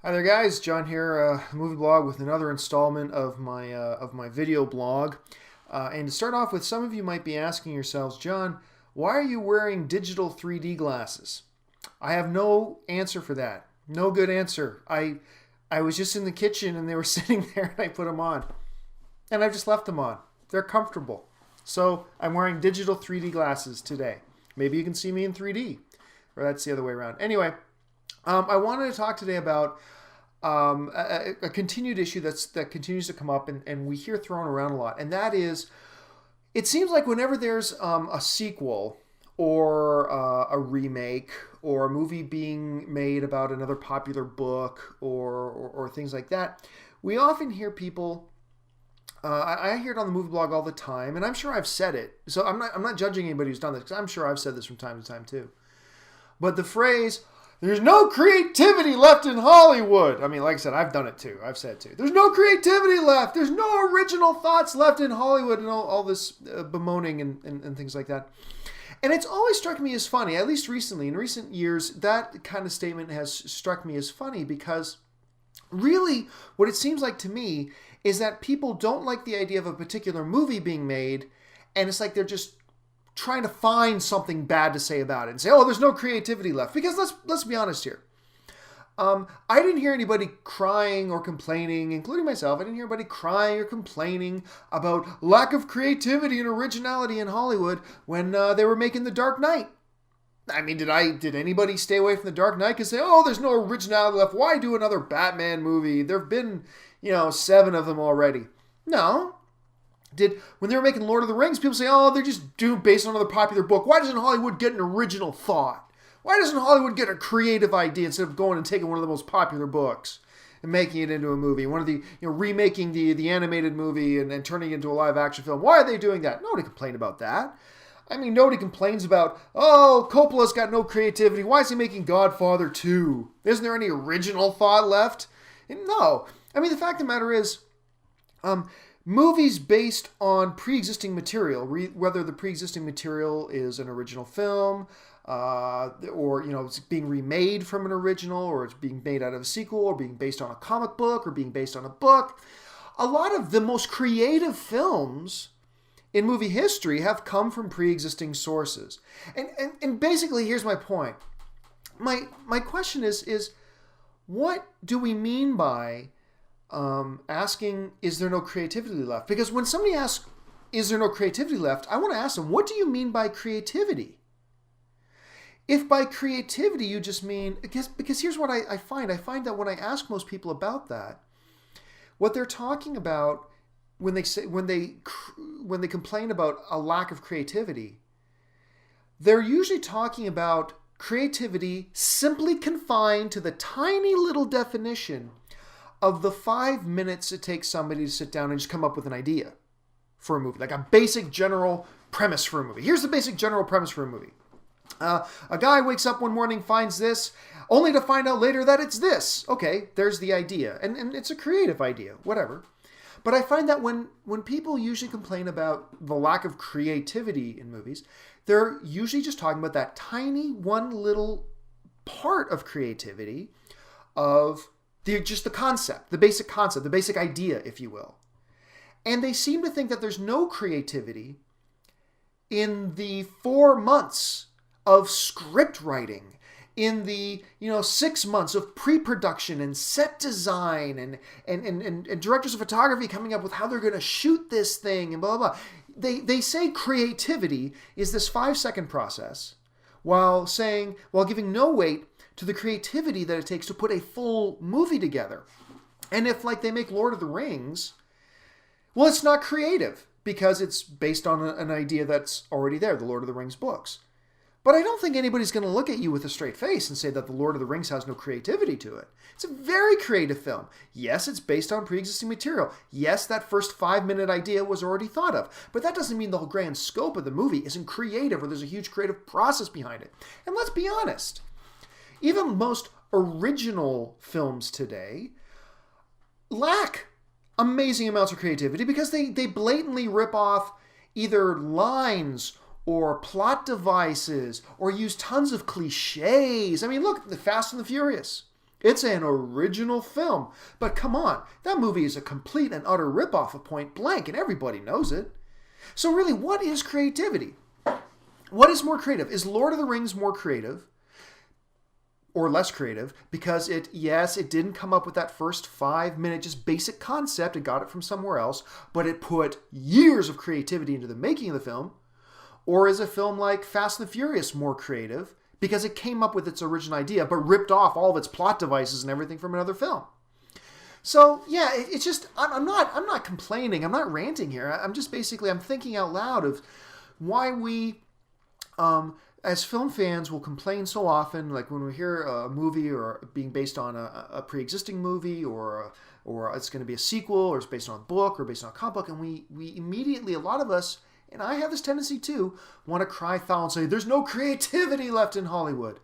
Hi there, guys. John here, movie blog with another installment of my video blog. And to start off with, some of you might be asking yourselves, John, why are you wearing digital 3D glasses? I have no answer for that. No good answer. I was just in the kitchen and they were sitting there and I put them on, and I've just left them on. They're comfortable, so I'm wearing digital 3D glasses today. Maybe you can see me in 3D, or that's the other way around. Anyway. I wanted to talk today about a continued issue that continues to come up and we hear thrown around a lot, and that is, it seems like whenever there's a sequel or a remake or a movie being made about another popular book or things like that, we often hear people. I hear it on the movie blog all the time, and I'm sure I've said it. So I'm not judging anybody who's done this, because I'm sure I've said this from time to time too. But the phrase, "There's no creativity left in Hollywood." I mean, like I said, I've done it too. I've said it too. There's no creativity left. There's no original thoughts left in Hollywood, and all this bemoaning and things like that. And it's always struck me as funny, at least recently. In recent years, that kind of statement has struck me as funny, because really what it seems like to me is that people don't like the idea of a particular movie being made, and it's like they're just trying to find something bad to say about it and say, "Oh, there's no creativity left." Because let's be honest here. I didn't hear anybody crying or complaining, including myself. I didn't hear anybody crying or complaining about lack of creativity and originality in Hollywood when they were making The Dark Knight. I mean, did anybody stay away from The Dark Knight and say, "Oh, there's no originality left. Why do another Batman movie? There've been, 7 of them already." No. When they were making Lord of the Rings, people say, "Oh, they're just based on another popular book." Why doesn't Hollywood get an original thought? Why doesn't Hollywood get a creative idea instead of going and taking one of the most popular books and making it into a movie? One of the, remaking the animated movie and turning it into a live action film. Why are they doing that? Nobody complained about that. I mean, nobody complains about, "Oh, Coppola's got no creativity. Why is he making Godfather 2? Isn't there any original thought left?" And no. I mean, the fact of the matter is, movies based on pre-existing material, whether the pre-existing material is an original film, or it's being remade from an original, or it's being made out of a sequel, or being based on a comic book, or being based on a book. A lot of the most creative films in movie history have come from pre-existing sources. And basically, here's my point. My question is what do we mean by asking, "Is there no creativity left?" Because when somebody asks, "Is there no creativity left?" I want to ask them, what do you mean by creativity? If by creativity you just mean, because here's what I find. I find that when I ask most people about that, what they're talking about when they complain about a lack of creativity, they're usually talking about creativity simply confined to the tiny little definition of the 5 minutes it takes somebody to sit down and just come up with an idea for a movie, like a basic general premise for a movie. Here's the basic general premise for a movie. A guy wakes up one morning, finds this, only to find out later that it's this. Okay, there's the idea. And it's a creative idea, whatever. But I find that when people usually complain about the lack of creativity in movies, they're usually just talking about that tiny one little part of creativity of just the concept, the basic idea, if you will. And they seem to think that there's no creativity in the 4 months of script writing, in the 6 months of pre-production and set design and directors of photography coming up with how they're going to shoot this thing and blah, blah, blah. They say creativity is this 5-second process, while giving no weight to the creativity that it takes to put a full movie together. And if, like, they make Lord of the Rings, well, it's not creative because it's based on an idea that's already there, the Lord of the Rings books. But I don't think anybody's going to look at you with a straight face and say that the Lord of the Rings has no creativity to it. It's a very creative film. Yes, it's based on pre-existing material. Yes, that first 5-minute idea was already thought of. But that doesn't mean the whole grand scope of the movie isn't creative or there's a huge creative process behind it. And let's be honest. Even most original films today lack amazing amounts of creativity because they blatantly rip off either lines or plot devices or use tons of cliches. I mean, look, The Fast and the Furious. It's an original film. But come on, that movie is a complete and utter ripoff of Point Blank, and everybody knows it. So really, what is creativity? What is more creative? Is Lord of the Rings more creative or less creative? Because it didn't come up with that first 5-minute just basic concept. It got it from somewhere else, but it put years of creativity into the making of the film. Or is a film like Fast and the Furious more creative because it came up with its original idea but ripped off all of its plot devices and everything from another film? So yeah, it's just I'm not complaining. I'm not ranting here. I'm just basically I'm thinking out loud of why we as film fans will complain so often, like when we hear a movie or being based on a pre-existing movie or it's going to be a sequel or it's based on a book or based on a comic book, and we immediately, a lot of us, and I have this tendency too, want to cry foul and say, there's no creativity left in Hollywood.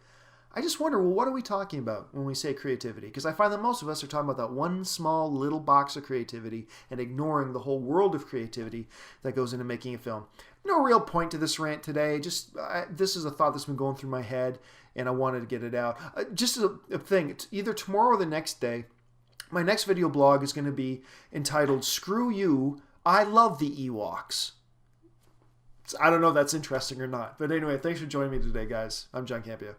I just wonder, well, what are we talking about when we say creativity? Because I find that most of us are talking about that one small little box of creativity and ignoring the whole world of creativity that goes into making a film. No real point to this rant today. This is a thought that's been going through my head, and I wanted to get it out. Just a thing, it's either tomorrow or the next day, my next video blog is going to be entitled, Screw You, I Love the Ewoks. I don't know if that's interesting or not. But anyway, thanks for joining me today, guys. I'm John Campea.